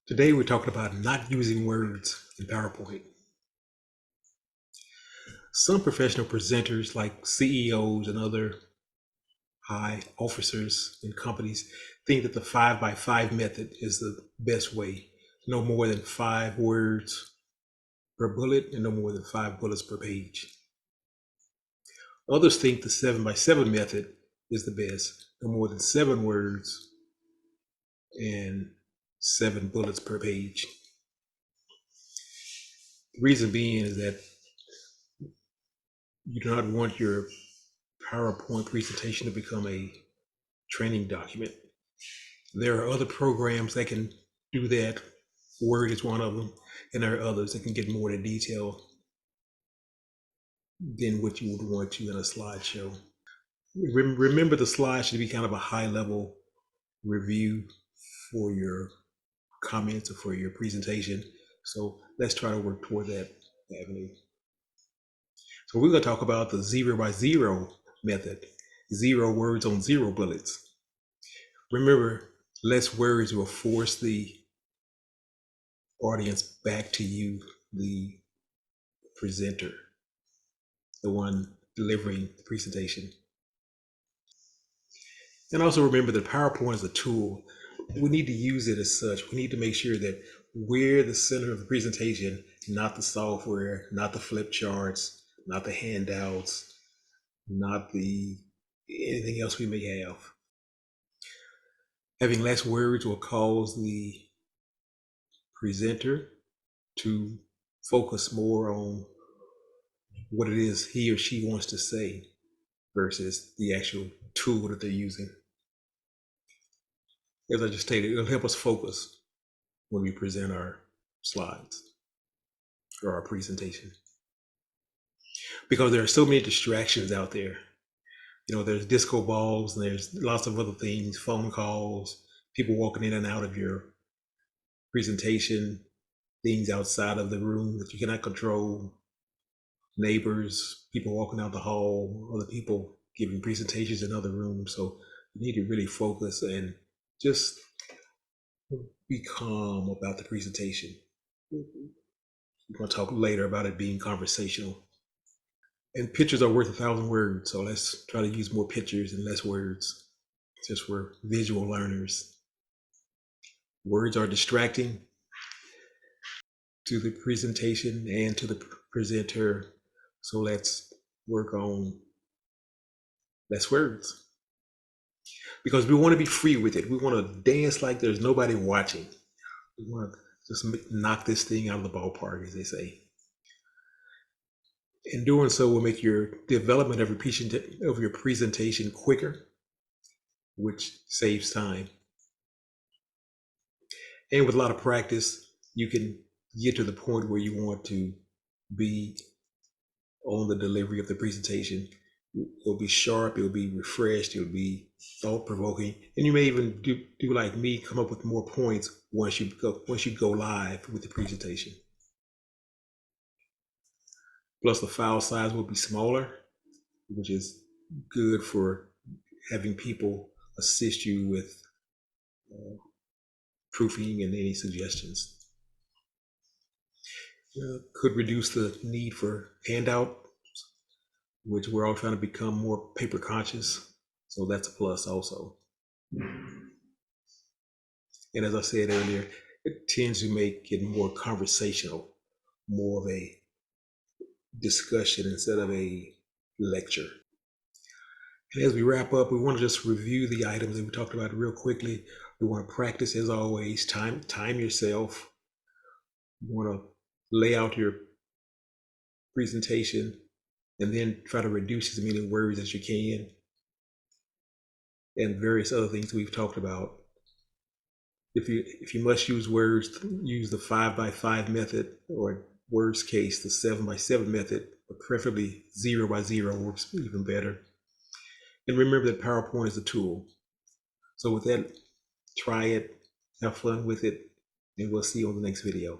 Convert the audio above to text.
Today we're talking about not using words in PowerPoint. Some professional presenters like CEOs and other high officers in companies think that the 5x5 method is the best way. No more than 5 words per bullet and no more than 5 bullets per page. Others think the 7x7 method is the best. No more than 7 words and 7 bullets per page. The reason being is that you do not want your PowerPoint presentation to become a training document. There are other programs that can do that. Word is one of them, and there are others that can get more into detail than what you would want to in a slideshow. Remember, the slide should be kind of a high-level review for your comments or for your presentation. So let's try to work toward that avenue. So we're going to talk about the 0x0 method, 0 words on 0 bullets. Remember, less words will force the audience back to you, the presenter, the one delivering the presentation. And also remember that PowerPoint is a tool. We need to use it as such. We need to make sure that we're the center of the presentation, not the software, not the flip charts, not the handouts, not the anything else we may have. Having less words will cause the presenter to focus more on what it is he or she wants to say versus the actual tool that they're using. As I just stated, it'll help us focus when we present our slides or our presentation. Because there are so many distractions out there. You know, there's disco balls and there's lots of other things, phone calls, people walking in and out of your presentation, things outside of the room that you cannot control, neighbors, people walking out the hall, other people giving presentations in other rooms. So you need to really focus and just be calm about the presentation. We're going to talk later about it being conversational. And pictures are worth 1,000 words, so let's try to use more pictures and less words, since we're visual learners. Words are distracting to the presentation and to the presenter, so let's work on less words. Because we want to be free with it. We want to dance like there's nobody watching. We want to just knock this thing out of the ballpark, as they say. In doing so, will make your development of your presentation quicker, which saves time. And with a lot of practice, you can get to the point where you want to be on the delivery of the presentation. It'll be sharp, it'll be refreshed, it'll be thought-provoking, and you may even do like me, come up with more points once you go live with the presentation. Plus, the file size will be smaller, which is good for having people assist you with proofing and any suggestions. Could reduce the need for handout, which we're all trying to become more paper conscious. So that's a plus also. And as I said earlier, it tends to make it more conversational, more of a discussion instead of a lecture. And as we wrap up, we want to just review the items that we talked about real quickly. We want to practice, as always, time yourself. You want to lay out your presentation and then try to reduce as many words as you can, and various other things we've talked about. If you must use words, use the 5x5 method, or worst case, the 7x7 method, but preferably 0x0 works even better. And remember that PowerPoint is a tool. So with that, try it, have fun with it, and we'll see you on the next video.